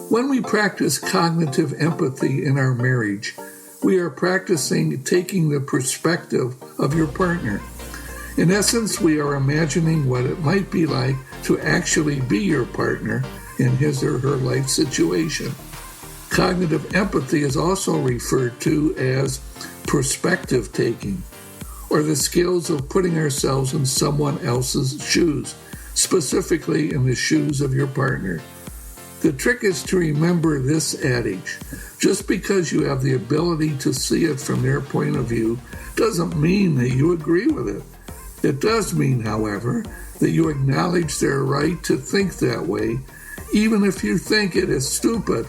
When we practice cognitive empathy in our marriage, we are practicing taking the perspective of your partner. In essence, we are imagining what it might be like to actually be your partner in his or her life situation. Cognitive empathy is also referred to as perspective taking, or the skills of putting ourselves in someone else's shoes, specifically in the shoes of your partner. The trick is to remember this adage. Just because you have the ability to see it from their point of view doesn't mean that you agree with it. It does mean, however, that you acknowledge their right to think that way, even if you think it is stupid,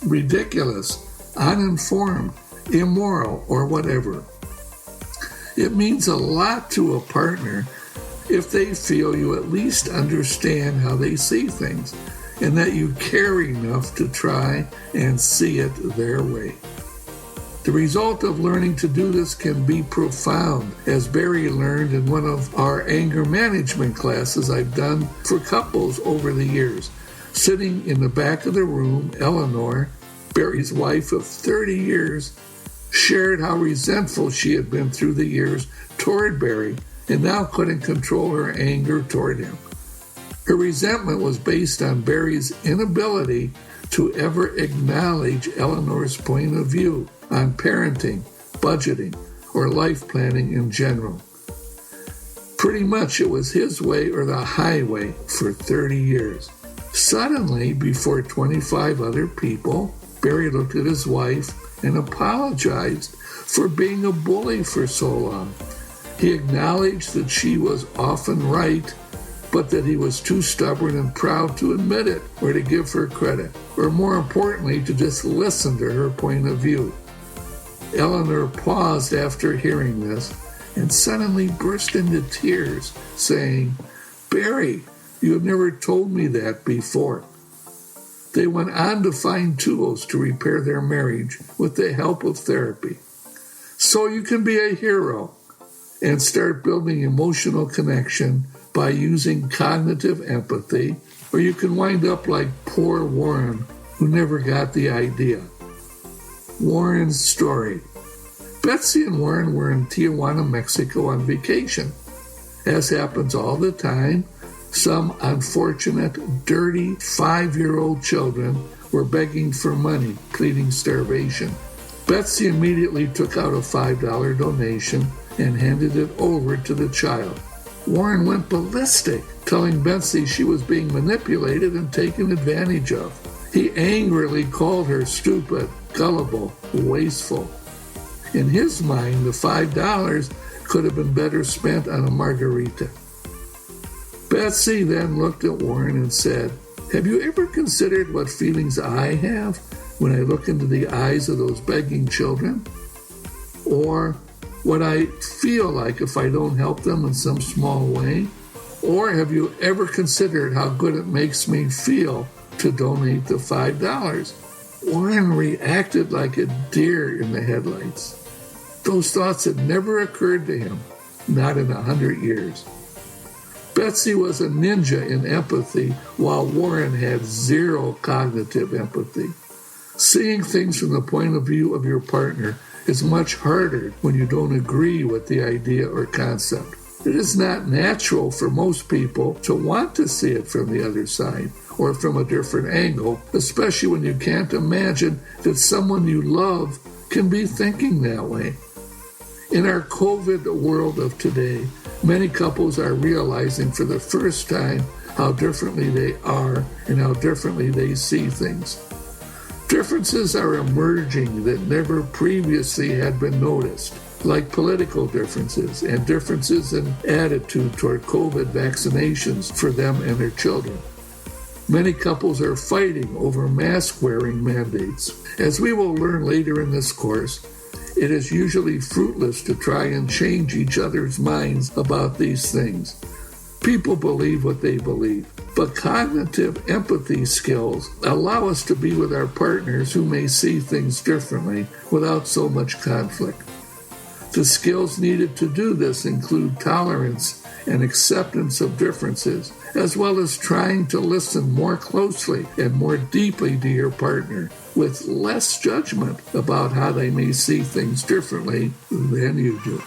ridiculous, uninformed, immoral, or whatever. It means a lot to a partner if they feel you at least understand how they see things, and that you care enough to try and see it their way. The result of learning to do this can be profound, as Barry learned in one of our anger management classes I've done for couples over the years. Sitting in the back of the room, Eleanor, Barry's wife of 30 years, shared how resentful she had been through the years toward Barry and now couldn't control her anger toward him. Her resentment was based on Barry's inability to ever acknowledge Eleanor's point of view on parenting, budgeting, or life planning in general. Pretty much it was his way or the highway for 30 years. Suddenly, before 25 other people, Barry looked at his wife and apologized for being a bully for so long. He acknowledged that she was often right, but that he was too stubborn and proud to admit it or to give her credit, or more importantly, to just listen to her point of view. Eleanor paused after hearing this and suddenly burst into tears, saying, "Barry, you have never told me that before." They went on to find tools to repair their marriage with the help of therapy. So you can be a hero and start building emotional connection by using cognitive empathy, or you can wind up like poor Warren, who never got the idea. Warren's story. Betsy and Warren were in Tijuana, Mexico on vacation. As happens all the time, some unfortunate, dirty 5-year-old children were begging for money, pleading starvation. Betsy immediately took out a $5 donation and handed it over to the child. Warren went ballistic, telling Betsy she was being manipulated and taken advantage of. He angrily called her stupid, gullible, wasteful. In his mind, the $5 could have been better spent on a margarita. Betsy then looked at Warren and said, "Have you ever considered what feelings I have when I look into the eyes of those begging children? Or what I feel like if I don't help them in some small way? Or have you ever considered how good it makes me feel to donate the $5? Warren reacted like a deer in the headlights. Those thoughts had never occurred to him, not in 100 years. Betsy was a ninja in empathy, while Warren had zero cognitive empathy. Seeing things from the point of view of your partner is much harder when you don't agree with the idea or concept. It is not natural for most people to want to see it from the other side or from a different angle, especially when you can't imagine that someone you love can be thinking that way. In our COVID world of today, many couples are realizing for the first time how differently they are and how differently they see things. Differences are emerging that never previously had been noticed, like political differences and differences in attitude toward COVID vaccinations for them and their children. Many couples are fighting over mask-wearing mandates. As we will learn later in this course, it is usually fruitless to try and change each other's minds about these things. People believe what they believe, but cognitive empathy skills allow us to be with our partners who may see things differently without so much conflict. The skills needed to do this include tolerance and acceptance of differences, as well as trying to listen more closely and more deeply to your partner with less judgment about how they may see things differently than you do.